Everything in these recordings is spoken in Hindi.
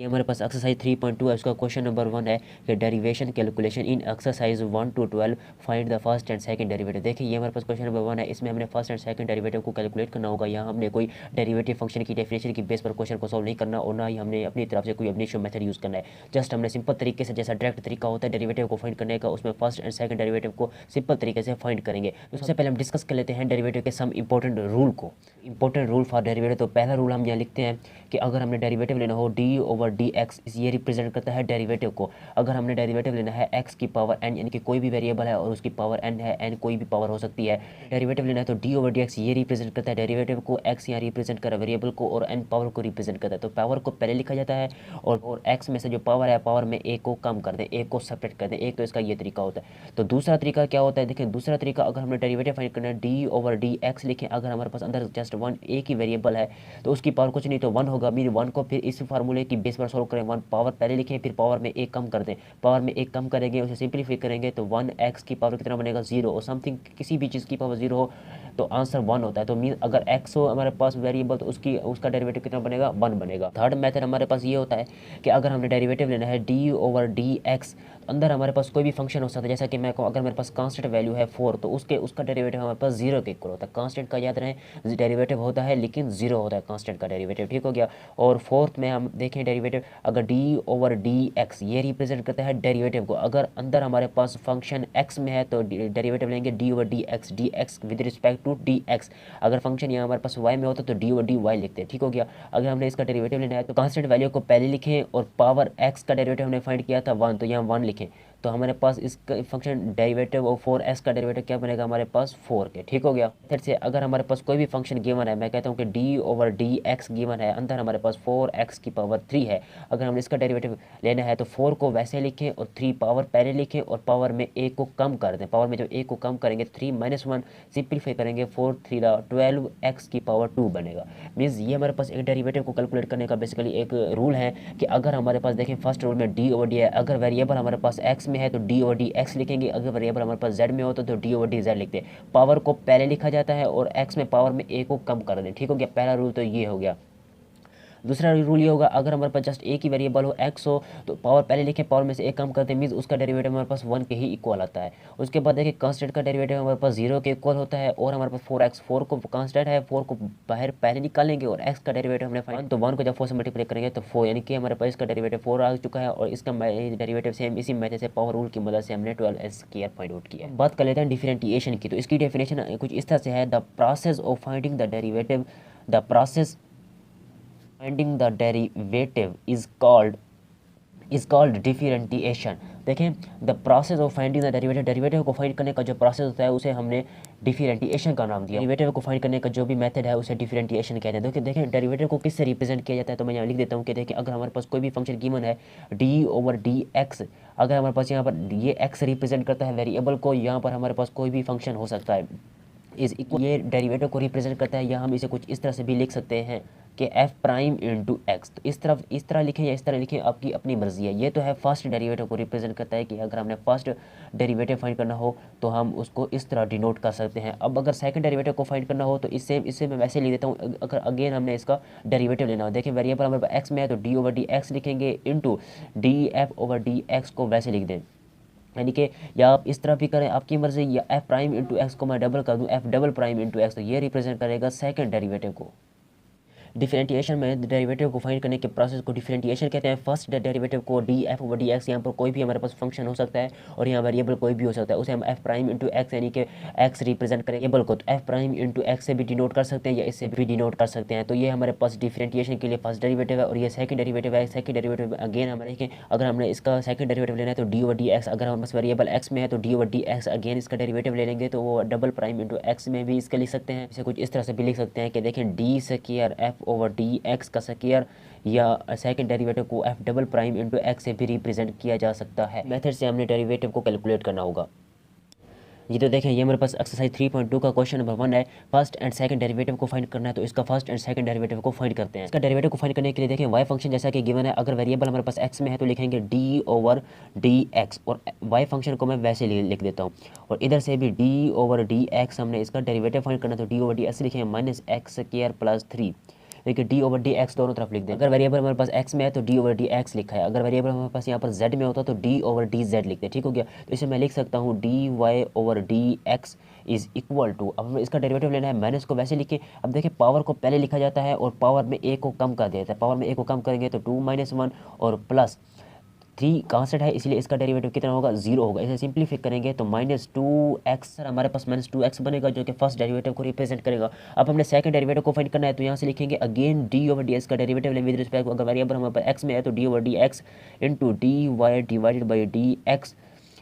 ये हमारे पास एक्सरसाइज 3.2 है, उसका क्वेश्चन नंबर 1 है कि derivation calculation in exercise 1 to 12 find the first and second derivative. देखिए ये हमारे पास क्वेश्चन नंबर 1 है, इसमें हमने फर्स्ट एंड सेकंड डेरिवेटिव को कैलकुलेट करना होगा। यहाँ हमने कोई डेरिवेटिव फंक्शन की डेफिनेशन की बेस पर क्वेश्चन को सॉल्व नहीं करना और ना ही हमने अपनी तरफ से कोई एब्निशियो मेथड यूज़ करना है। जस्ट हमने सिंपल तरीके से, जैसा डायरेक्ट तरीका होता है डेरिवेटिव को फाइंड करने का, उसमें फर्स्ट एंड सेकंड डेरिवेटिव को सिंपल तरीके से फाइंड करेंगे। तो सबसे पहले हम डिस्कस कर लेते हैं डेरिवेटिव के सम इंपॉर्टेंट रूल को। इंपॉर्टेंट रूल फॉर डेरिवेटिव, तो पहला रूल हम यहाँ लिखते हैं कि अगर हमने डेरिवेटिव लेना हो d/dx, ये रिप्रेजेंट करता है डेरिवेटिव को। अगर हमने डेरिवेटिव लेना है x की पावर n, यानी कि कोई भी वेरिएबल है और उसकी पावर n है, n कोई भी पावर हो सकती है, डेरिवेटिव लेना है तो d/dx ये रिप्रेजेंट करता है डेरिवेटिव को, x यहाँ रिप्रेजेंट कर रहा है वेरिएबल को और n पावर को रिप्रेजेंट करता है। तो पावर को पहले लिखा जाता है और x में से जो पावर है, पावर में a को कम कर दें, a को सेपरेट कर दें, एक तो इसका ये तरीका होता है। तो दूसरा तरीका क्या होता है, देखें दूसरा तरीका, अगर हमने डेरिवेटिव फाइंड करना है d/dx लिखें, अगर हमारे पास अंदर जस्ट वन एक ही वेरिएबल है तो उसकी पावर कुछ नहीं तो 1 होगा, मीन 1 को फिर इस फार्मूले की बेस पर सॉल्व करें, 1 पावर पहले लिखें, फिर पावर में एक कम कर दें, पावर में एक कम करेंगे, उसे सिंपलीफाई करेंगे तो 1x की पावर कितना बनेगा 0, और समथिंग किसी भी चीज़ की पावर 0 हो तो आंसर 1 होता है। तो मीन अगर x हो हमारे पास वेरिएबल तो उसका डेरिवेटिव कितना बनेगा 1 बनेगा। थर्ड मेथड हमारे पास ये होता है कि अगर हमने डेरिवेटिव लेना है d/dx, अंदर हमारे पास कोई भी फंक्शन हो सकता है, जैसा कि मैं कहूँ अगर मेरे पास कांस्टेंट वैल्यू है 4 तो उसका डेरिवेटिव हमारे पास 0 के इक्वल होता है। कांस्टेंट का याद रहे डेरिवेटिव होता है लेकिन 0 होता है कांस्टेंट का डेरिवेटिव, ठीक हो गया। और फोर्थ में हम देखें डेरिवेटिव, अगर d/dx ये रिप्रेजेंट करता है डेरिवेटिव को, अगर अंदर हमारे पास फंक्शन x में है तो डेरिवेटिव लेंगे d/dx, dx with respect to dx। अगर फंक्शन यहाँ हमारे पास y में होता तो d/dy लिखते हैं, ठीक हो गया। अगर हमने इसका डेरिवेटिव लेना है तो कांस्टेंट वैल्यू को पहले लिखें और पावर x का डेरिवेटिव हमने फाइंड किया था 1, तो यहाँ 1 लिखें, तो हमारे पास इसका फंक्शन डेरिवेटिव और 4x का डेरिवेटिव क्या बनेगा हमारे पास 4 के, ठीक हो गया। फिर से अगर हमारे पास कोई भी फंक्शन गिवन है, मैं कहता हूँ कि d/dx गिवन है, अंदर हमारे पास 4x की पावर 3 है, अगर हमने इसका डेरिवेटिव लेना है तो 4 को वैसे लिखें और 3 पावर पहले लिखें और पावर में a को कम कर दें, पावर में जब a को कम करेंगे 3 - 1 सिंपलीफाई करेंगे, 4 3 12x की पावर 2 बनेगा। मीन्स ये हमारे पास एक डेरिवेटिव को कैलकुलेट करने का बेसिकली एक रूल है कि अगर हमारे पास देखें फर्स्ट रूल में d/d है, अगर वेरिएबल हमारे पास x में है तो d/dx लिखेंगे, अगर वेरिएबल हमारे पास z में हो तो d/dz लिखते हैं। पावर को पहले लिखा जाता है और x में पावर में a को कम कर दें, ठीक हो गया। पहला रूल तो ये हो गया। दूसरा रूल ये होगा, अगर हमारे पास जस्ट एक ही वेरिएबल हो x हो तो पावर पहले लिखें, पावर में से एक कम करते हैं, मीन्स उसका डेरिवेटिव हमारे पास 1 के ही इक्वल आता है। उसके बाद देखिए कांस्टेंट का डेरिवेटिव हमारे पास 0 के इक्वल होता है और हमारे पास 4x, 4 को कांस्टेंट है, 4 को बाहर पहले निकालेंगे और x का डेरिवेटिव हमने फाइंड, तो 1 को जब 4 से मल्टीप्लाई करेंगे तो 4, यानी कि हमारे पास इसका डेरिवेटिव 4 आ चुका है और इसका डेरिवेटिव सेम इसी मेथड से पावर रूल की मदद से हमने 12s² फाइंड आउट किया। बात कर लेते हैं डिफरेंटिएशन की, तो इसकी डेफिनेशन कुछ इस तरह से है, the process of finding the derivative, the process finding the derivative is called differentiation। देखें the process of finding the derivative, derivative को फाइंड करने का जो प्रोसेस होता है उसे हमने डिफरेंटिएशन का नाम दिया। डेरिवेटिव को फाइंड करने का जो भी मेथड है उसे डिफरेंटिएशन कहते हैं। देखें डेरिवेटिव को किससे रिप्रेजेंट किया जाता है, तो मैं यहाँ लिख देता हूँ कि देखिए अगर हमारे पास कोई भी फंक्शन गिवन है d/dx, अगर हमारे पास यहाँ पर ये x रिप्रेजेंट करता है वेरिएबल को, यहाँ पर हमारे पास कोई भी फंक्शन हो सकता है इज इक्वल, ये डेरिवेटिव को रिप्रेजेंट करता है, या हम इसे कुछ इस तरह से भी लिख सकते हैं कि f'/x, तो इस तरह लिखें या इस तरह लिखें, आपकी अपनी मर्जी है। ये तो है फर्स्ट डेरिवेटिव को रिप्रेजेंट करता है कि अगर हमने फर्स्ट डेरिवेटिव फाइंड करना हो तो हम उसको इस तरह डिनोट कर सकते हैं। अब अगर सेकंड डेरिवेटिव को फाइंड करना हो तो इससे मैं वैसे लिख देता हूँ, अगर अगेन हमने इसका डेरिवेटिव लेना हो, देखिए वेरिएबल हमारे पास x में है तो d/dx लिखेंगे इंटू df/dx को वैसे लिख दें, यानी कि या आप इस तरह भी करें आपकी मर्जी, या f'/x को मैं डबल कर दूं f''x, तो ये रिप्रेजेंट करेगा सेकंड डेरिवेटिव को। डिफरेंटिएशन में डेरिवेटिव को फाइंड करने के प्रोसेस को डिफरेंटिएशन कहते हैं। फर्स्ट डेरिवेटिव को df/dx, यहाँ पर कोई भी हमारे पास फंक्शन हो सकता है और यहाँ वेरिएबल कोई भी हो सकता है, उसे हम f'/x यानी कि x रिप्रेजेंट करें वेरिएबल को, तो f'/x से भी डिनोट कर सकते हैं या इससे भी डिनोट कर सकते हैं। तो ये हमारे पास डिफरेंटिएशन के लिए फर्स्ट डेरिवेटिव है और ये सेकंड डेरिवेटिव है। सेकंड डेरिवेटिव अगेन हमारे देखें, अगर हमने इसका सेकंड डेरिवेटिव लेना है तो d/dx, अगर हमारे पास वेरिएबल x में है तो d/dx अगेन इसका डेरिवेटिव ले लेंगे तो वो डबल'/x में भी इसका लिख सकते हैं। इसे कुछ इस तरह से भी लिख सकते हैं कि देखें d² f/dx का स्क्वायर, या सेकंड डेरिवेटिव को f''x से भी रिप्रेजेंट किया जा सकता है। मेथड से हमने डेरिवेटिव को कैलकुलेट करना होगा। ये तो देखें ये हमारे पास एक्सरसाइज 3.2 का क्वेश्चन नंबर 1 है, फर्स्ट एंड सेकंड डेरिवेटिव को फाइंड करना है, तो इसका फर्स्ट एंड सेकंड डेरिवेटिव को फाइंड करते हैं। इसका डेरिवेटिव को फाइंड करने के लिए देखें y फंक्शन जैसा कि गिवन है, अगर वेरिएबल हमारे पास x में है तो लिखेंगे d/dx, और y फंक्शन को मैं वैसे लिख देता हूँ, और इधर से भी d/dx हमने इसका डेरिवेटिव फाइंड करना है तो d/dx लिखेंगे -x² + 3। देखिए डी ओवर डी एक्स दोनों तरफ लिख दें। अगर वेरिएबल हमारे पास एक्स में है तो डी ओवर डी एक्स लिखा है, अगर वेरिएबल हमारे पास यहाँ पर जेड में होता तो डी ओवर डी जेड लिखते हैं, ठीक हो गया। तो इसे मैं लिख सकता हूँ d y over d x is equal to, अब हमें इसका डेरिवेटिव लेना है, मैंने इसको वैसे लिखे। अब देखिए पावर को पहले लिखा जाता है और पावर में ए को कम कर दिया जाता है, पावर में ए को कम करेंगे तो 2 - 1 और प्लस 3 कांस्टेंट है इसलिए इसका डेरिवेटिव कितना होगा, 0 होगा। इसे सिंप्लीफाई करेंगे तो -2x, हमारे पास -2x बनेगा जो कि फर्स्ट डेरिवेटिव को रिप्रेजेंट करेगा। अब हमने सेकंड डेरिवेटिव को फाइंड करना है तो यहाँ से लिखेंगे again d over d x का डेरिवेटिव लेंगे विद रिस्पेक्ट, अगर वेरिएबल हमारे पास एक्स में है तो d over d x into d y divided by d x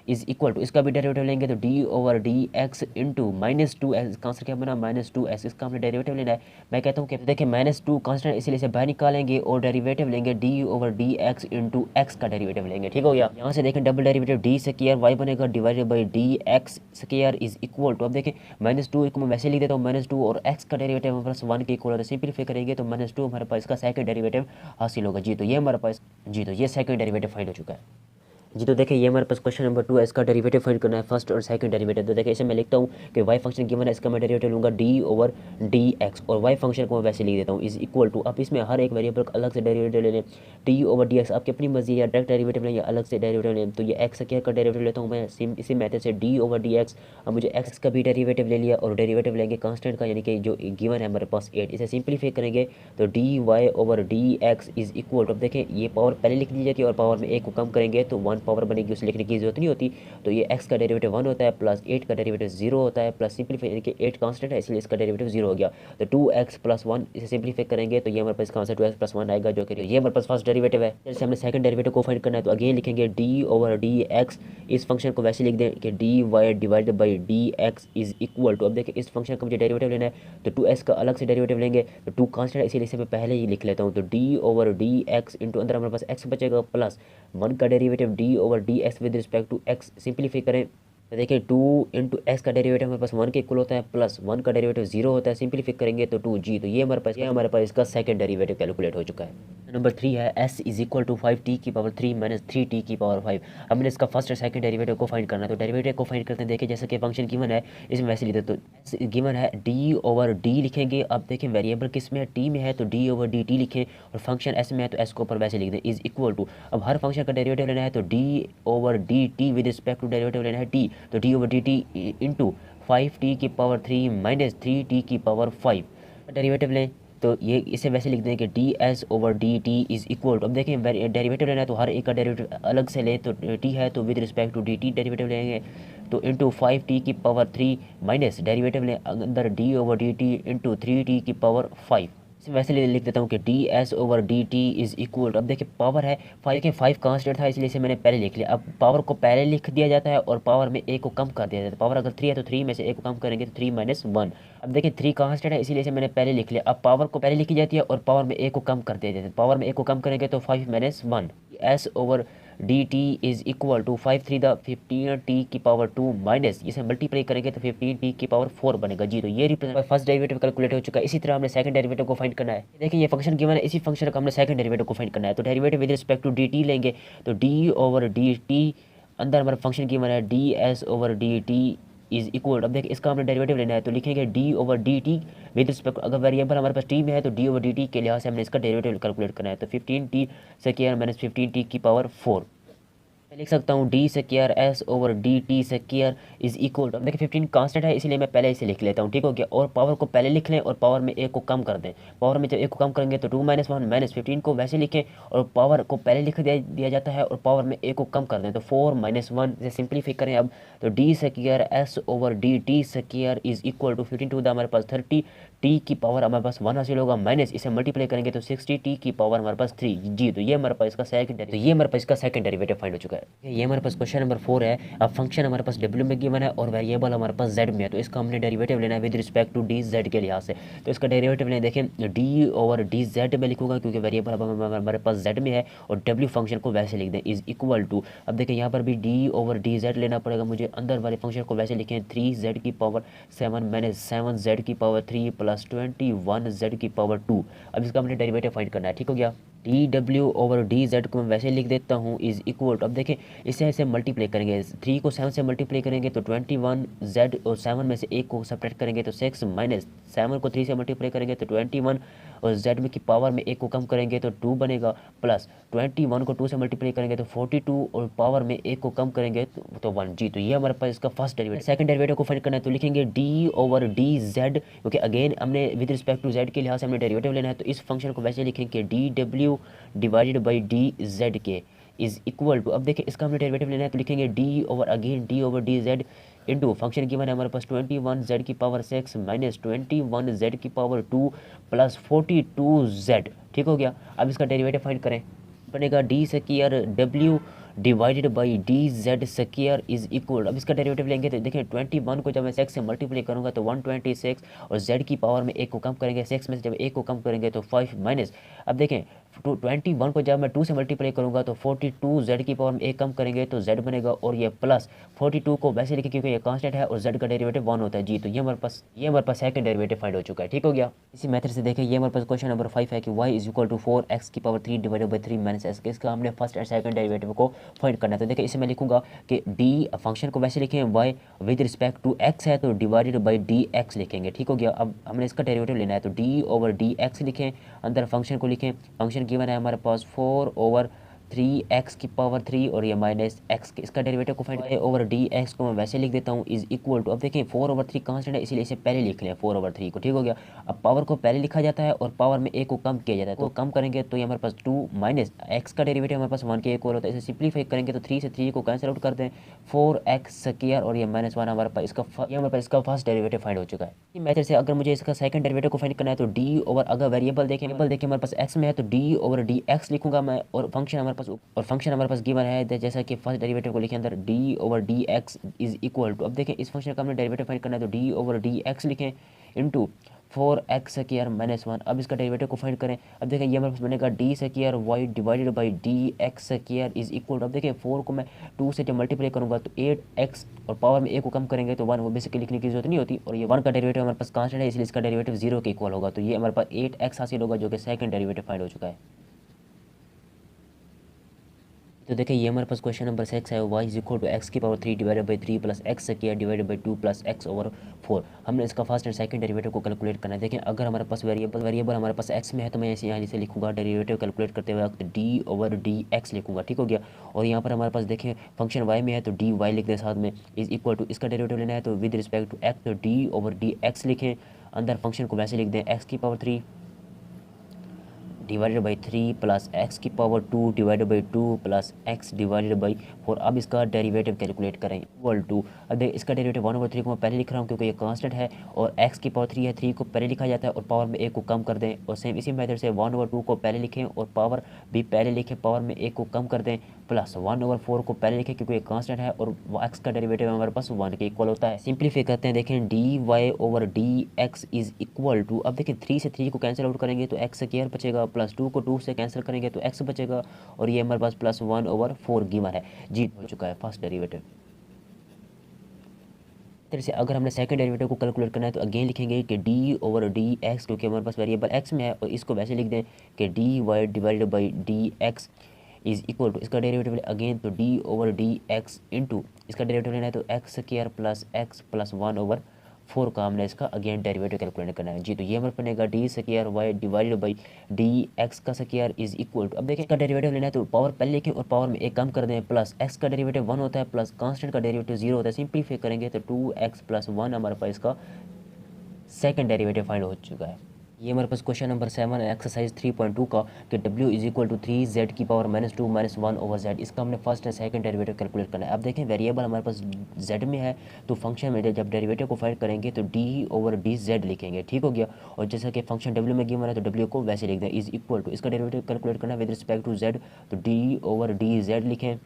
is equal to, इसका भी डेरिवेटिव लेंगे तो d over d x into -2x, constant क्या बना -2x, इसका हमने डेरिवेटिव लेना है। मैं कहता हूँ कि देखिए -2 कांस्टेंट इसलिए इसे बाहर निकालेंगे और डेरिवेटिव लेंगे d over d x into x का डेरिवेटिव लेंगे, ठीक हो गया। यहाँ से देखें double derivative d square y बनेगा divided by d x square is equal to, अब देखें -2 को मैं वैसे लिख देता हूँ -2 और एक्स का डेरिवेटिव हमारे पास 1 के इक्वल होता है, सिंपलीफाई करेंगे तो -2 हमारे पास इसका सेकंड डेरिवेटिव हासिल होगा जी। तो ये हमारे पास जी, तो ये सेकंड डेरिवेटिव फाइंड हो चुका है जी। तो देखिए ये हमारे पास क्वेश्चन नंबर 2 है, इसका डेरिवेटिव फाइंड करना है फर्स्ट और सेकंड डेरिवेटिव। तो देखिए इसे मैं लिखता हूँ कि y फंक्शन गिवन है, इसका मैं डेरिवेटिव लूँगा डी ओवर डी एक्स और y फंक्शन को मैं वैसे लिख देता हूँ इज इक्वल टू, अब इसमें हर एक वेरिएबल का अलग से डेरिवेटिव ले लें, डी ओवर डी एक्स आपकी अपनी मर्जी या डायरेक्ट डेरिवेटिव लें या अलग से डेरिवेटिव लें। तो ये एक्स क्या का डेरिवेटिव लेता हूँ मैं इसी मेथड से डी ओवर डी एक्स, अब मुझे एक्स का भी डेरिवेटिव ले लिया और डेरिवेटिव लेंगे कांस्टेंट का यानी कि जो गिवन है हमारे पास 8, इसे सिंप्लीफाई करेंगे तो d y over d x is equal to, अब देखें ये पावर पहले लिख दी जाती है और पावर में एक को कम करेंगे तो 1 पावर बनेगी, उसे की जरूरत नहीं होती। तो ये x का डेरिवेटिव 1 होता है प्लस 8 का डेरिवेटिव 0 होता है प्लस सिंप्लीफाई यानी कि 8 कांस्टेंट है इसलिए इसका डेरिवेटिव 0 हो गया। तो 2x + 1 इसे सिंप्लीफाई करेंगे तो ये हमारे पास इसका आंसर 2x + 1 आएगा जो कि ये हमारे पास फर्स्ट डेरिवेटिव है। जैसे हमने सेकंड डेरिवेटिव को फाइंड करना है तो अगेन लिखेंगे डी ओवर डी एक्स, इस फंक्शन को वैसे लिख दें कि d y divided by d x is equal to, अब देखिए इस फंक्शन का मुझे डेरिवेटिव लेना है तो 2x का अलग से डेरिवेटिव लेंगे तो 2 कांस्टेंट है इसीलिए इसे मैं पहले ही लिख लेता हूँ। तो d over d x into अंदर हमारे पास x बचेगा प्लस 1 का derivative d over d x with respect to x, simplify करें तो देखिए 2 इंटू एक्स का डेरिवेटिव हमारे पास 1 के इक्वल होता है प्लस 1 का डेरिवेटिव 0 होता है, सिंप्लीफाई करेंगे तो 2g, तो ये हमारे पास इसका सेकंड डेरिवेटिव कैलकुलेट हो चुका है। नंबर 3 है s is equal to 5t की पावर 3 माइनस 3t की पावर 5। हमने इसका फर्स्ट और सेकंड डेरिवेटिव को फाइंड करना है तो डेरिवेटिव को फाइंड करते हैं। देखिए जैसे कि फंक्शन गिवन है इसमें वैसे लिखते तो s गिवन है d ओवर d लिखेंगे, अब देखें वेरिएबल किस में है t में है तो d ओवर dt लिखें और फंक्शन s में है तो s को ऊपर वैसे लिख दें इज इक्वल टू, अब हर फंक्शन का डेरिवेटिव लेना है तो d over dt with respect to derivative लेना है t, तो d over dt into 5t की पावर 3 माइनस 3t की पावर 5 डेरिवेटिव लें तो ये इसे वैसे लिख दें कि d s over d t is equal to, अब देखें डेरिवेटिव लेना है तो हर एक का डेरिवेटिव अलग से लें तो टी है तो with respect to d t derivative लेंगे तो इंटू 5t की पावर 3 माइनस डेरिवेटिव लें अंदर D over d T into 3t की पावर 5, इसे वैसे लिख देता हूँ कि d s over d t is equal to, अब देखिए पावर है 5, देखिए 5 कांस्टेंट था इसलिए इसे मैंने पहले लिख लिया। अब पावर को पहले लिख दिया जाता है और पावर में a को कम कर दिया जाता है, पावर अगर 3 है तो 3 में से a को कम करेंगे तो 3 माइनस 1, अब देखिए 3 कांस्टेंट है इसीलिए इसे मैंने पहले लिख लिया। अब पावर को पहले लिखी जाती है और पावर में a को कम कर दिया जाता है, पावर में a को कम करेंगे तो 5 minus 1 s over d t is equal to 5 3 15t की पावर 2 माइनस इसे मल्टीप्लाई करेंगे तो 15t की पावर 4 बनेगा जी। तो ये रिप्रेजेंट फर्स्ट डेरिवेटिव कैलकुलेट हो चुका है। इसी तरह हमने सेकंड डेरिवेटिव को फाइंड करना है। देखिए ये फंक्शन गिवन है, इसी फंक्शन का हमने सेकंड डेरिवेटिव को फाइंड करना है तो derivative with respect to d t लेंगे तो डी ओवर डी टी अंदर हमारा फंक्शन गिवन है d s over d t is equal, अब देखिए इसका हमने डेरिवेटिव लेना है तो लिखेंगे d over d t with respect, अगर वेरिएबल हमारे पास टी में है तो डी ओवर डी टी के लिहाज से हमने इसका डेरिवेटिव कैलकुलेट करना है तो 15t स्क्वायर माइनस 15t की पावर 4, मैं लिख सकता हूँ d square s over d t square is equal to, अब देखिए 15 कांस्टेंट है इसलिए मैं पहले इसे लिख लेता हूँ, ठीक हो गया। और पावर को पहले लिख लें और पावर में एक को कम कर दें, पावर में जब एक को कम करेंगे तो 2 माइनस 1 माइनस 15 को वैसे लिखें और पावर को पहले लिख दिया जाता है और पावर में एक को कम कर दें तो 4 माइनस 1 इसे सिंप्लीफाई करें अब तो d square s over d t square is equal to 15 to the हमारे पास 30 टी की पावर हमारे पास 1 हासिल होगा माइनस इसे मल्टीप्लाई करेंगे तो 60 टी की पावर हमारे पास 3 जी। तो ये हमारे पास इसका सेकंड डेरिवेटिव फाइंड हो चुका है। ये हमारे पास क्वेश्चन नंबर 4 है। अब फंक्शन हमारे पास डब्ल्यू में गिवन है और वेरिएबल हमारे पास जेड में है तो इसका हमने डेरिवेटिव लेना है with respect to d z के लिहाज से। तो इसका डेरिवेटिव लें, देखें डी ओवर डी जेड में लिखूंगा क्योंकि वेरिएबल हमारे पास जेड में है और डब्ल्यू फंक्शन को वैसे लिख दें इज इक्वल टू, अब देखें यहाँ पर भी डी ओवर डी जेड लेना पड़ेगा मुझे, अंदर वाले फंक्शन को वैसे लिखें 3z की पावर 7 माइनस 7z की पावर 3 प्लस 21z की पावर 2। अब इसका हमने डेरिवेटिव फाइंड करना है, ठीक हो गया। D W over D Z को मैं वैसे लिख देता हूँ इज इक्वल टू, अब देखें इसे ऐसे मल्टीप्लाई करेंगे, 3 को 7 से मल्टीप्लाई करेंगे तो 21z और 7 में से एक को सब्ट्रैक्ट करेंगे तो 6 माइनस 7 को 3 से मल्टीप्लाई करेंगे तो 21 और जेड में की पावर में 1 को कम करेंगे तो 2 बनेगा, प्लस 21 को 2 से मल्टीप्लाई करेंगे तो 42 और पावर में 1 को कम करेंगे तो 1 जी। तो ये हमारे पास इसका फर्स्ट डेरिवेटिव। सेकंड डेरिवेटिव को फाइंड करना है तो लिखेंगे डी ओवर डी जेड, क्योंकि अगेन हमने विद रिस्पेक्ट टू जेड के लिहाज से हमने डेरिवेटिव लेना है, तो इस फंक्शन को वैसे लिखेंगे D W divided by D z के इज इक्वल टू, अब देखिए इसका हमने डेरिवेटिव लेना है तो लिखेंगे d over again d over D Z into function given है हमारे पास 21 जेड की पावर 6 माइनस 21 जेड की पावर 2 प्लस 42 जेड। ठीक हो गया। अब इसका डेरिवेटिव फाइंड करें, बनेगा d square W divided by D Z square is equal. अब इसका डेरिवेटिव लेंगे तो देखिए 21 को जब मैं 6 से मल्टीप्लाई करूंगा तो 126 और जेड की पावर में 1 को कम करेंगे, 6 में से जब 1 को कम करेंगे तो 5 माइनस, अब देखें 21 को जब मैं 2 से मल्टीप्लाई करूंगा तो 42 जेड की पावर में 1 कम करेंगे तो जेड बनेगा, और ये प्लस 42 को वैसे लिखे क्योंकि ये कांस्टेंट है और जेड का डेरिवेटिव 1 होता है जी। तो ये हमारे पास सेकंड डेरिवेटिव फाइंड हो चुका है। ठीक हो गया। इसी मेथड से देखें ये हमारे पास क्वेश्चन नंबर 5 है कि y is equal to 4x की power 3 divided by 3 minus x. इसका हमने फर्स्ट एंड सेकंड डेरिवेटिव को फाइंड करना है। तो देखिए इसे मैं लिखूंगा कि d फंक्शन को वैसे लिखें y with respect to x है तो डिवाइडेड बाई डी एक्स लिखेंगे। ठीक हो गया। अब हमने इसका डेरिवेटिव लेना है तो d ओवर डी एक्स लिखें, अंदर फंक्शन को लिखें, फंक्शन गिवन है हमारे पास 4 ओवर 3x की पावर 3 और ये माइनस x के, इसका डेरिवेटिव को फाइंड ओवर डी एक्स को मैं वैसे लिख देता हूँ इज इक्वल टू, अब देखें 4 ओवर 3 कांस्टेंट है इसीलिए इसे पहले लिख लें 4 ओवर 3 को। ठीक हो गया। अब पावर को पहले लिखा जाता है और पावर में 1 को कम किया जाता है, तो कम करेंगे तो ये हमारे पास 2 माइनस x का डेरिवेटिव हमारे पास 1 के इक्वल होता है। इसे सिंप्लीफाई करेंगे तो 3 से 3 को कैंसिल आउट कर दें, 4x स्क्वायर और ये माइनस 1 हमारे पास इसका फर्स्ट डेरिवेटिव फाइंड हो चुका है। इस मेथड से अगर मुझे इसका सेकंड डेरिवेटिव को फाइंड करना है तो d ओवर, अगर वेरिएबल देखें हमारे पास x में है तो d ओवर डी एक्स लिखूंगा मैं, और फंक्शन हमारे पास गिवन है जैसा कि फर्स्ट डेरिवेटिव को लिखे अंदर d over d x is equal to, अब देखें इस फंक्शन का हमने डेरिवेटिव फाइंड करना है तो d ओवर डी एक्स लिखें इंटू 4x स्क्वायर माइनस 1। अब इसका डेरिवेटिव को फाइंड करें, अब देखें ये हमारे पास बनेगा d square y divided by d x square is equal to, अब देखें 4 को मैं 2 से जब मल्टीप्लाई करूंगा तो 8x और पावर में 1 को कम करेंगे तो 1, वो बेसिकली लिखने की जरूरत नहीं होती, और ये 1 का डेरिवेटिव हमारे पास कांस्टेंट है इसलिए इसका डेरिवेटिव 0 के इक्वल होगा, तो ये हमारे पास 8x हासिल होगा जो कि सेकंड डेरिवेटिव फाइंड हो चुका है। तो देखिए ये हमारे पास क्वेश्चन नंबर 6 है, y is equal to x की power 3 divided by 3 plus x square divided by 2 plus x over 4। हमने इसका फर्स्ट एंड सेकंड डेरिवेटिव को कैलकुलेट करना है। देखें अगर हमारे पास वेरिएबल हमारे पास x में है तो मैं यहाँ से लिखूंगा डेरिवेटिव कैलकुलेट करते वक्त d ओवर डी एक्स लिखूंगा। ठीक हो गया। और यहाँ पर हमारे पास देखें फंक्शन y में है तो dy लिख दें साथ में इज इक्वल टू, इसका डेरिवेटिव लेना है तो विद रिस्पेक्ट टू x तो d ओवर डी एक्स लिखें, अंदर फंक्शन को वैसे लिख दें x की power 3 divided by 3 plus x की power 2 divided by 2 plus x divided by 4। अब इसका डेरिवेटिव कैलकुलेट करें इक्वल टू, अब इसका डेरिवेटिव 1 ओवर 3 को मैं पहले लिख रहा हूँ क्योंकि ये कांस्टेंट है और एक्स की पावर 3 है, 3 को पहले लिखा जाता है और पावर में 1 को कम कर दें, और सेम इसी मेथड से 1 ओवर 2 को पहले लिखें और पावर भी पहले लिखें, पावर में 1 को कम कर दें, प्लस 1 ओवर 4 को पहले लिखें क्योंकि ये कांस्टेंट है और एक्स का डेरिवेटिव हमारे पास 1 के इक्वल होता है। सिंप्लीफाई करते हैं, देखें d y over d x is equal to, अब देखें 3 से 3 को कैंसिल आउट करेंगे तो एक्स स्क्वायर बचेगा, प्लस 2 को 2 से कैंसिल करेंगे तो x बचेगा, और ये हमारे पास प्लस 1 ओवर 4 गिवन है जी, हो चुका है फर्स्ट डेरिवेटिव। तरह से अगर हमने सेकंड डेरिवेटिव को कैलकुलेट करना है तो अगेन लिखेंगे कि d ओवर डी एक्स, क्योंकि हमारे पास वेरिएबल x में है, और इसको वैसे लिख दें कि d y divided by d x is equal to, इसका डेरिवेटिव अगेन तो d over d x into इसका डेरिवेटिव लेना है तो x square plus x plus 1 over 4 का हमने इसका अगेन डेरिवेटिव कैलकुलेट करना है जी। तो ये हमारे बनेगा d square y divided by d x का स्क्वायर इज इक्वल टू, अब देखें इसका डेरिवेटिव लेना है तो पावर पहले लिखें और पावर में 1 कम कर दें, प्लस एक्स का डेरिवेटिव 1 होता है प्लस कांस्टेंट का डेरिवेटिव 0 होता है, सिंप्लीफाई करेंगे तो 2x प्लस 1 हमारे पास इसका सेकंड डेरिवेटिव फाइंड हो चुका है। ये हमारे पास क्वेश्चन नंबर 7 एक्सरसाइज 3.2 का कि w is equal to 3z की पावर -2 -1 ओवर z। इसका हमने first and second derivative calculate करना है। अब देखें वेरिएबल हमारे पास z में है तो फंक्शन में जब डेरिवेटिव को फाइंड करेंगे तो d ओवर डी जेड लिखेंगे। ठीक हो गया। और जैसा कि फंक्शन w में गिवन है तो w को वैसे लिख दें इज इक्वल टू, इसका डेरिवेटिव कैलकुलेट करना है विद रिस्पेक्ट टू z तो d ओवर डी जेड लिखें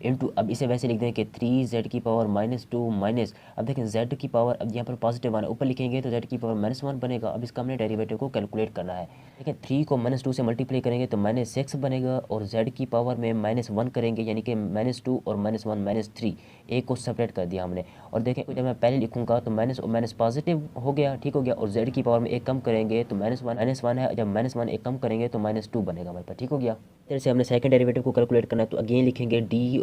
इंटू, अब इसे वैसे लिख दें कि 3z की पावर -2 माइनस, अब देखें z की पावर, अब यहाँ पर पॉजिटिव 1 ऊपर लिखेंगे तो z की पावर -1 बनेगा। अब इसका हमने डेरिवेटिव को कैलकुलेट करना है। देखें 3 को -2 से मल्टीप्लाई करेंगे तो -6 बनेगा, और z की पावर में -1 करेंगे यानी कि -2 और -1 -3, एक को सेपरेट कर दिया हमने। और देखें जब मैं पहले लिखूंगा तो माइनस और माइनस पॉजिटिव हो गया। ठीक हो गया। और z की पावर में 1 कम करेंगे तो -1 है, जब -1 1 कम करेंगे तो -2 बनेगा हमारे पास। ठीक हो गया। फिर से हमने सेकंड डेरिवेटिव को कैलकुलेट करना है तो अगेन लिखेंगे d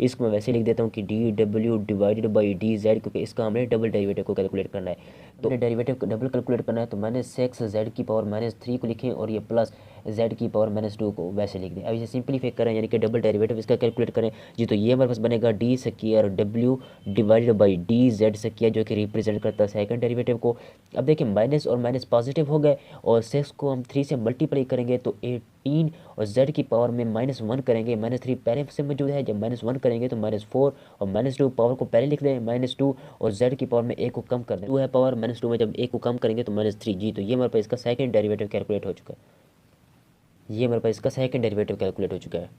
इसको मैं वैसे लिख देता हूँ कि D W divided by D Z, क्योंकि इसका हमने डबल डेरिवेटिव को कैलकुलेट करना है। तो हमने डेरिवेटिव को डबल कैलकुलेट करना है तो -6z⁻³ को लिखें और ये प्लस z⁻²को वैसे लिख दें। अब इसे सिंप्लीफाई करें यानी कि डबल डेरिवेटिव इसका कैलकुलेट करें जी, तो ये हमारे पास बनेगा d square W divided by D Z square, जो कि रिप्रेजेंट करता है सेकंड डेरिवेटिव को। अब देखिए माइनस और माइनस पॉजिटिव हो गए और 6 को हम 3 से मल्टीप्लाई करेंगे तो 18 और z की पावर में -1 करेंगे, -3 पहले से मौजूद है, जब -1 करेंगे तो -4 और -2 पावर को पहले लिख दें -2 और z की पावर में 1 को कम कर दें, 2 है पावर -2 में जब 1 को कम करेंगे तो -3 जी, तो ये हमारे पास इसका सेकंड डेरिवेटिव कैलकुलेट हो चुका है। ये हमारे पास इसका सेकंड डेरिवेटिव कैलकुलेट हो चुका है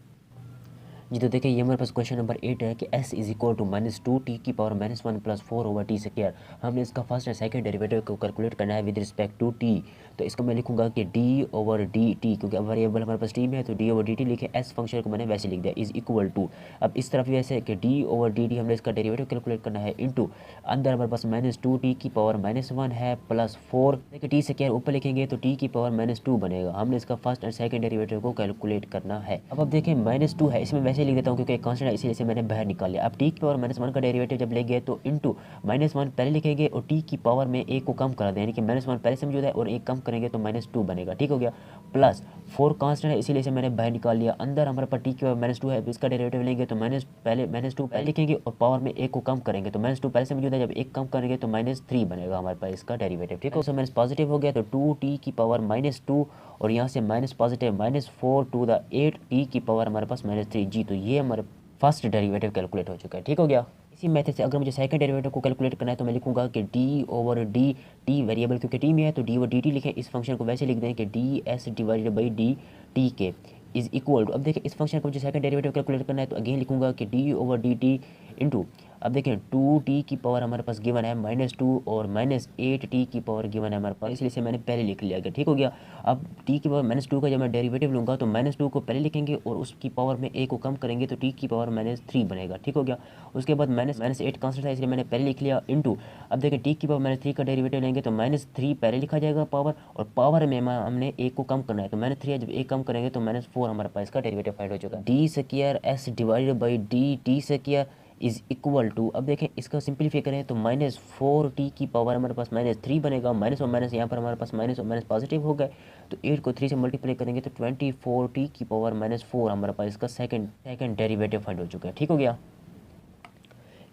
जी। तो देखिए ये हमारे पास क्वेश्चन नंबर 8 है कि s is equal to -2t की power -1 plus 4 over T square. हमने इसका फर्स्ट एंड सेकंड डेरिवेटिव को कैलकुलेट करना है विद रिस्पेक्ट टू t। तो इसको मैं लिखूंगा कि d ओवर डी टी, क्योंकि अब वेरिएबल हमारे पास t में है तो d ओवर डी टी लिखे, s फंक्शन को मैंने वैसे लिख दिया इज इक्वल टू। अब इस तरफ वैसे कि d ओवर डी टी हमने इसका डेरिवेटिव कैलकुलेट करना है इंटू, अंदर हमारे पास -2t की पावर -1 है प्लस 4, देखिए टी स्क्वायर ऊपर लिखेंगे तो t की पावर -2 बनेगा। हमने इसका फर्स्ट एंड सेकंड डेरिवेटिव को कैलकुलेट करना है। अब देखें -2 है, इसमें वैसे लिख देता हूँ क्योंकि कांस्टेंट है इसीलिए मैंने बाहर निकाल लिया। अब टी की पावर -1 का डेरिवेटिव जब लेंगे तो इंटू -1 पहले लिखेंगे और टी की पावर में 1 को कम कर दें, यानी कि -1 पहले से मौजूद है और 1 कम करेंगे तो -2 बनेगा, ठीक हो गया। प्लस 4 कांस्टेंट है इसीलिए मैंने बाहर निकाल लिया। अंदर हमारे पास टी की पावर -2 है, इसका डेरिवेटिव लेंगे तो -2 पहले लिखेंगे और पावर में 1 को कम करेंगे तो -2 पहले से मौजूद है, जब 1 कम करेंगे तो -3 बनेगा हमारे पास इसका डेरिवेटिव, ठीक है। सो माइनस पॉजिटिव हो गया तो 2t की पावर -2 और यहाँ से minus positive -4 to the 8t की पावर हमारे पास -3 जी, तो ये हमारे फर्स्ट डेरिवेटिव कैलकुलेट हो चुका है, ठीक हो गया। इसी मेथड से अगर मुझे सेकंड डेरिवेटिव को कैलकुलेट करना है तो मैं लिखूंगा कि d over d T variable क्योंकि t में है तो d ओवर डी टी लिखें, इस फंक्शन को वैसे लिख दें कि ds divided by d T के इज इक्वल टू। अब देखिए इस फंक्शन को मुझे सेकंड डेरिवेटिव कैलकुलेट करना है तो अगेन लिखूंगा कि d over d T into, अब देखें 2t की पावर हमारे पास गिवन है -2 और -8t की पावर गिवन है हमारे पास, इसलिए से मैंने पहले लिख लिया गया, ठीक हो गया। अब t की पावर -2 का जब मैं डेरिवेटिव लूँगा तो -2 को पहले लिखेंगे और उसकी पावर में 1 को कम करेंगे तो t की पावर -3 बनेगा, ठीक हो गया। उसके बाद -8 कांस्टेंट था इसलिए मैंने पहले लिख लिया इंटू, अब देखें t की पावर -3 का डेरिवेटिव लेंगे तो -3 पहले लिखा जाएगा पावर और पावर में हमने 1 को कम करना है तो -3 है, जब 1 कम करेंगे तो -4 हमारे पास इसका डेरिवेटिव फाइंड हो चुका है। D square s divided by d t square is equal to, अब देखें इसका सिंपलीफाई करें तो -4t की पावर हमारे पास -3 बनेगा, माइनस और माइनस यहाँ पर हमारे पास माइनस और माइनस पॉजिटिव हो गए तो 8 को 3 से मल्टीप्लाई करेंगे तो 24t की पावर -4 हमारे पास इसका सेकंड डेरिवेटिव फाइंड हो चुका है, ठीक हो गया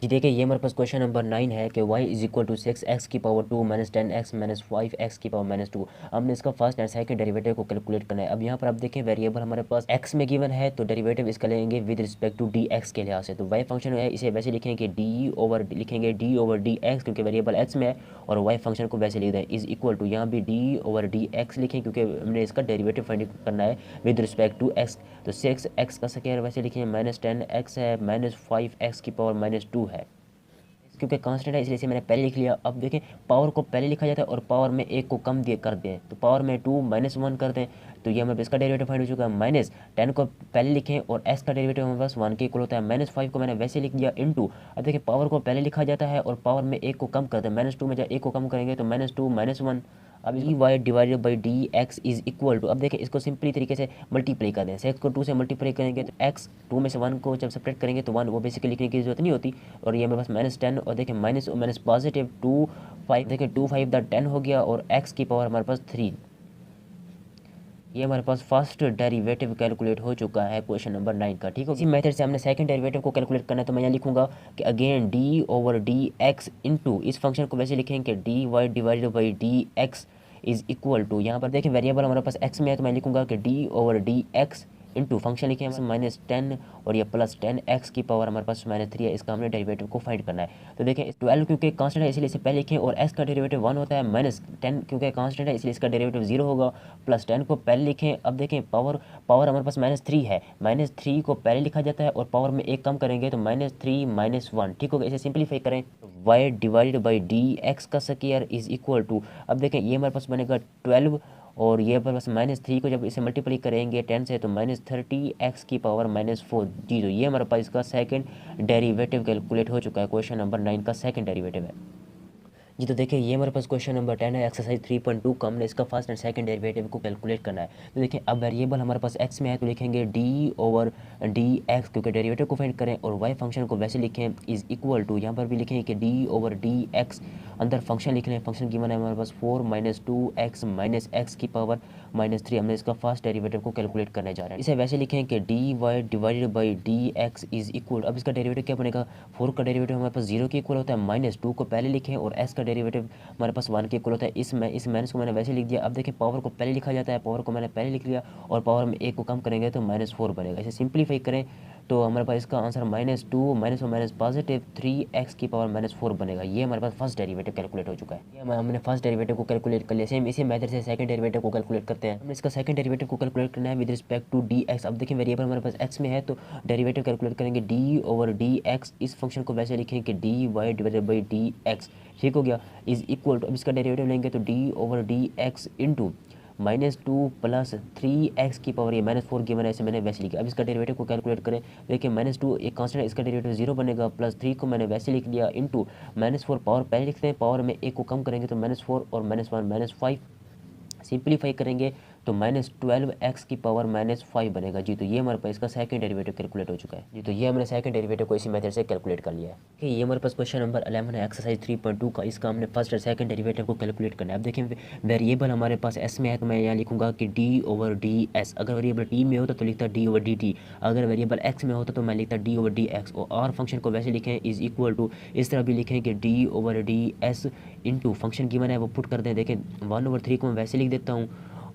जी। देखिए ये हमारे पास क्वेश्चन नंबर 9 है कि y is equal to 6x की पावर 2 -10x -5x की पावर -2। हमने इसका फर्स्ट एंड सेकंड डेरिवेटिव को कैलकुलेट करना है। अब यहाँ पर आप देखें वेरिएबल हमारे पास x में गिवन है तो डेरिवेटिव इसका लेंगे विद रिस्पेक्ट टू dx के लिहाज से, तो y फंक्शन है इसे वैसे लिखेंगे d ओवर dx क्योंकि वेरिएबल x में है और y फंक्शन को वैसे लिख दें इज इक्वल टू, यहाँ भी d ओवर dx लिखें क्योंकि हमने इसका डेरिवेटिव फाइंड करना है विद रिस्पेक्ट टू x, तो 6x का स्क्वायर वैसे लिखें -10x है -5x की पावर -2 है, क्योंकि कांस्टेंट है इसलिए मैंने पहले लिख लिया। अब देखें पावर को पहले लिखा जाता है और पावर में 1 को कम कर दें तो पावर में 2 -1 कर दें तो ये हमारे इसका डेरिवेटिव फाइंड हो चुका है। -10 को पहले लिखें और x का डेरिवेटिव हमारे पास 1 के इक्वल होता है, -5 को मैंने वैसे लिख दिया इंटू, अब देखिए पावर को पहले लिखा जाता है और पावर में 1 को कम कर दें, -2 में जब 1 को कम करेंगे तो -2 -1, अब y divided by d x is equal to, अब देखिए इसको सिंपली तरीके से मल्टीप्लाई कर दें, 6 को 2 से मल्टीप्लाई करेंगे तो x 2 में से 1 को जब सेपरेट करेंगे तो 1 वो बेसिकली लिखने की जरूरत नहीं होती और ये मेरे पास -10 और देखिए माइनस और माइनस पॉजिटिव 2 5, देखिए 2 5 द 10 हो गया और x की पावर हमारे पास 3। ये हमारे पास फर्स्ट डेरिवेटिव कैलकुलेट हो चुका है क्वेश्चन नंबर 9 का, ठीक है। इसी मेथड से हमने सेकंड डेरिवेटिव को कैलकुलेट करना है तो मैं यहाँ लिखूंगा कि again d over d x into, इस फंक्शन को वैसे लिखेंगे dy divided by d x is equal to, यहाँ पर देखिए वेरिएबल हमारे पास x में है तो मैं लिखूंगा कि d over d x into function लिखे हैं -10 और ये +10x की पावर हमारे पास -3 है, इसका हमने डेरिवेटिव को फाइंड करना है। तो देखें 12 क्योंकि कांस्टेंट है इसलिए इसे पहले लिखें और x का डेरिवेटिव 1 होता है, -10 क्योंकि कांस्टेंट है इसलिए इसका डेरिवेटिव 0 होगा, +10 को पहले लिखें। अब देखें पावर हमारे पास -3 है, -3 को पहले लिखा जाता है और पावर में 1 कम करेंगे तो -3 -1, ठीक होगा। इसे सिंपलीफाई करें y divided by d x का स्क्वायर इज इक्वल टू, अब देखें ये हमारे पास बनेगा 12 और ये पर बस -3 को जब इसे मल्टीप्लाई करेंगे 10 से तो -30x की पावर -4 जी, तो ये हमारे पास इसका सेकंड डेरिवेटिव कैलकुलेट हो चुका है, क्वेश्चन नंबर 9 का सेकंड डेरिवेटिव है जी तो देखिए ये हमारे पास क्वेश्चन नंबर 10 है एक्सरसाइज 3.2 का हमने इसका फर्स्ट एंड सेकंड डेरिवेटिव को कैलकुलेट करना है। तो देखिए अब वेरिएबल हमारे पास x में है तो लिखेंगे d/dx क्योंकि डेरिवेटिव को फाइंड करें, और y फंक्शन को वैसे लिखें इज इक्वल टू, यहाँ पर भी लिखें कि d/dx अंदर फंक्शन लिख रहे हैं, फंक्शन गिवन है हमारे पास 4 - 2x - x की पावर -3। हमने इसका फर्स्ट डेरिवेटिव को कैलकुलेट करने जा रहे हैं। इसे वैसे लिखें कि dy/dx इज इक्वल, अब इसका डेरिवेटिव क्या बनेगा, 4 का डेरिवेटिव हमारे पास 0 के इक्वल होता है, -2 को पहले लिखें और s का डेरिवेटिव हमारे पास 1 के इक्वल होता है। इस माइनस को मैंने वैसे लिख दिया। अब देखिए पावर को पहले लिखा जाता है, पावर को मैंने पहले लिख लिया और पावर में 1 को कम करेंगे तो -4 बनेगा। इसे सिंप्लीफाई करें तो हमारे पास इसका आंसर -2 माइनस और माइनस पॉजिटिव 3x की पावर -4 बनेगा। ये हमारे पास फर्स्ट डेरिवेटिव कैलकुलेट हो चुका है। ये हमने फर्स्ट डेरिवेटिव को कैलकुलेट कर लिया। सेम इसी मेथड से सेकंड डेरिवेटिव को कैलकुलेट करते हैं। हमने इसका सेकंड डेरिवेटिव को कैलकुलेट करना है विद रिस्पेक्ट टू dx। अब देखिए वेरिएबल हमारे पास x में है तो डेरिवेटिव कैलकुलेट करेंगे d/dx। इस फंक्शन को वैसे लिखें कि dy/dx, ठीक हो गया, इज इक्वल टू, अब इसका डेरिवेटिव लेंगे तो d/dx इंटू -2 + 3x की पावर, ये -4 गिवन है, इसे मैंने वैसे लिखा। अब इसका डेरिवेटिव को कैलकुलेट करें, देखिए -2 एक कांस्टेंट है, इसका डेरिवेटिव 0 बनेगा, +3 को मैंने वैसे लिख लिया इंटू -4, पावर पहले लिखते हैं, पावर में 1 को कम करेंगे तो -4 और -1 -5, सिंप्लीफाई करेंगे तो -12x की पावर -5 बनेगा। जी तो ये हमारे पास इसका सेकंड डेरिवेटिव कैलकुलेट हो चुका है। जी तो ये हमने सेकंड डेरिवेटिव को इसी मेथड से कैलकुलेट कर लिया है। ठीक है, ये हमारे पास क्वेश्चन नंबर 11 है एक्सरसाइज 3.2 का। इसका हमने फर्स्ट और सेकंड डेरिवेटिव को कैलकुलेट करना है। अब देखिए वेरिएबल हमारे पास s में है तो मैं यहाँ लिखूंगा कि d/ds। अगर वेरिएबल t में होता तो लिखता d/dt, अगर वेरिएबल x में होता तो मैं लिखता d/dx। और r फंक्शन को वैसे लिखें इज इक्वल टू, इस तरह भी लिखें कि d/ds इंटू फंक्शन गिवन है वो पुट कर दें। देखें 1/3 को मैं वैसे लिख देता हूँ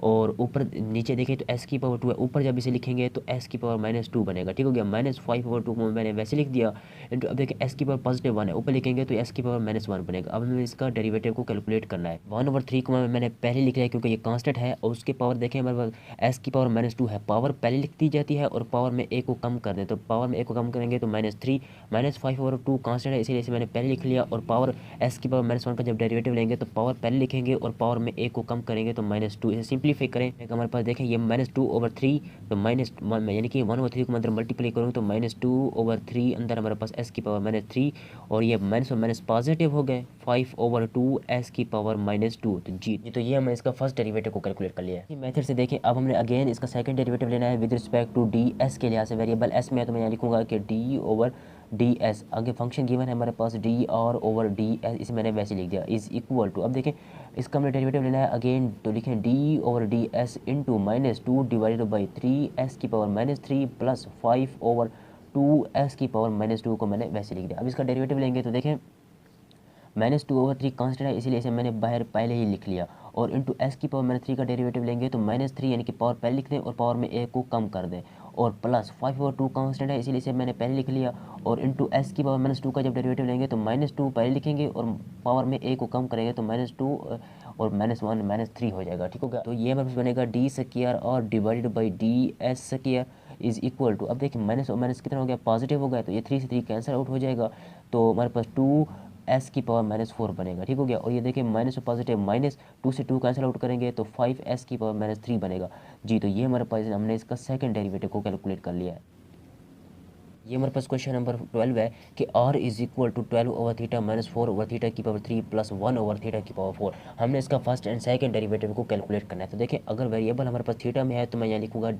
और ऊपर नीचे देखें तो s की पावर 2 है, ऊपर जब इसे लिखेंगे तो s की पावर -2 बनेगा। ठीक हो गया, -5/2 को मैंने वैसे लिख दिया इंटू, अब देखें s की पावर +1 है, ऊपर लिखेंगे तो s की पावर -1 बनेगा। अब हमें इसका डेरिवेटिव को कैलकुलेट करना है। 1/3 को मैंने पहले लिख लिया क्योंकि ये कांस्टेंट है, और उसके पावर देखें हमारे पास s की पावर -2 है, पावर पहले लिख दी जाती है और पावर में 1 को कम कर दें, तो पावर में 1 को कम करेंगे तो -3, -5/2 कांस्टेंट है इसीलिए इसे मैंने पहले लिख लिया, और पावर s की पावर -1 का जब डेरिवेटिव लेंगे तो पावर पहले लिखेंगे और पावर में 1 को कम करेंगे तो -2। इसे सिंप्लीफाई करें, हमारे पास देखें ये -2/3 तो -1 यानी कि 1/3 को मैं अंदर मल्टीप्लाई करूँ तो -2/3 अंदर हमारे पास s की पावर -3, और ये माइनस और माइनस पॉजिटिव हो गए 5/2 s की पावर -2। तो जी तो ये हमने इसका फर्स्ट डेरिवेटिव को कैलकुलेट कर लिया है। इसी मेथड से देखें अब हमने अगेन इसका सेकंड डेरिवेटिव लेना है विद रिस्पेक्ट टू ds के लिहाज से। वेरिएबल s में है तो मैं यहाँ लिखूंगा कि d/ds, आगे फंक्शन गिवन है हमारे पास dr/ds, इसे मैंने वैसे लिख दिया इज इक्वल टू, अब देखें इसका हमने डेरिवेटिव लेना है अगेन तो लिखें d/ds into -2 divided by 3s की पावर -3 प्लस 5/2s की पावर -2 को मैंने वैसे लिख दिया। अब इसका डेरिवेटिव लेंगे तो देखें -2/3 कांस्टेंट है इसीलिए इसे मैंने बाहर पहले ही लिख लिया, और इंटू s की पावर -3 का डेरिवेटिव लेंगे तो -3 यानी कि पावर पहले लिख दें और पावर में 1 को कम कर दें, और प्लस 5/2 कांस्टेंट है इसीलिए इसे मैंने पहले लिख लिया, और इंटू s की पावर -2 का जब डेरिवेटिव लेंगे तो -2 पहले लिखेंगे और पावर में 1 को कम करेंगे तो -2 और -1 -3 हो जाएगा। ठीक होगा, तो ये हमारे पास बनेगा d² और divided by ds² is equal to, अब देखिए माइनस और माइनस कितना हो गया, पॉजिटिव हो गया, तो ये 3 से 3 कैंसिल आउट हो जाएगा, तो हमारे पास 2s की पावर -4 बनेगा। ठीक हो गया, और ये देखिए माइनस और पॉजिटिव माइनस 2 से 2 कैंसिल आउट करेंगे तो 5s की पावर -3 बनेगा। जी तो ये हमारे पास हमने इसका सेकंड डेरिवेटिव को कैलकुलेट कर लिया है। ये हमारे पास क्वेश्चन नंबर 12 है कि r is equal to 12/θ minus 4/θ की पावर 3 प्लस 1/θ की पावर 4। हमने इसका फर्स्ट एंड सेकंड डेरिवेटिव को कैलकुलेट करना है। तो देखिए अगर वेरिएबल हमारे पास थीटा में है तो मैं यहाँ लिखूंगा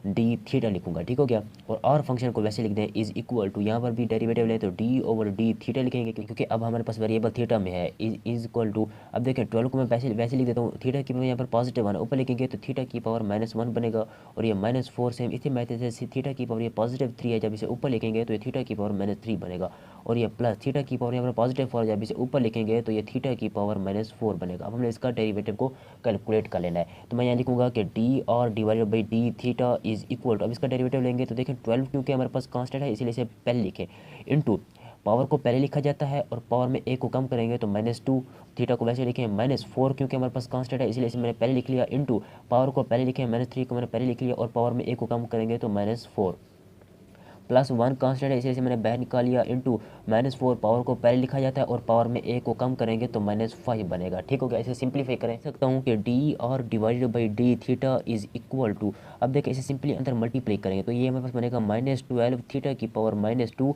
d/d लिखूंगा। ठीक हो गया, और r फंक्शन को वैसे लिख दें इज इक्वल टू, यहाँ पर भी डेरिवेटिव लें तो d/d लिखेंगे क्योंकि अब हमारे पास वेरिएबल थीटा में है, इज इक्वल टू, अब देखिए 12 को मैं वैसे लिख देता हूँ, थीटा की पावर यहाँ पर पॉजिटिव 1 ऊपर लिखेंगे तो थीटा की पावर -1 बनेगा, और ये -4 सेम इसी मेथड से थीटा की पावर ये +3 है, जब इसे ऊपर लिखेंगे तो ये थीटा की पावर -3 बनेगा, और ये प्लस थीटा की पावर यहाँ पर +4 जब इसे ऊपर लिखेंगे तो ये थीटा की पावर -4 बनेगा। अब हमने इसका डेरिवेटिव को कैलकुलेट कर लेना है, तो मैं यहाँ लिखूंगा कि d/r divided by d theta is equal to, अब इसका डेरिवेटिव लेंगे तो देखें 12 क्योंकि हमारे पास कांस्टेंट है इसीलिए इसे पहले लिखें, इंटू पावर को पहले लिखा जाता है और पावर में 1 को कम करेंगे तो -2, थीटा को वैसे लिखें -4 क्योंकि हमारे पास कांस्टेंट है इसीलिए इसे मैंने पहले लिख लिया, इंटू पावर को पहले लिखें -3 को मैंने पहले लिख लिया और पावर में 1 को कम करेंगे तो -4, प्लस 1 कांस्टेंट है इसे मैंने बाहर निकाल लिया, इंटू -4 पावर को पहले लिखा जाता है और पावर में 1 को कम करेंगे तो -5 बनेगा। ठीक हो गया, इसे सिंप्लीफाई करें सकता हूँ कि d/r divided by d theta is equal to, अब देखिए इसे सिंपली अंदर मल्टीप्लाई करेंगे तो ये हमारे पास बनेगा -12 थीटा की पावर -2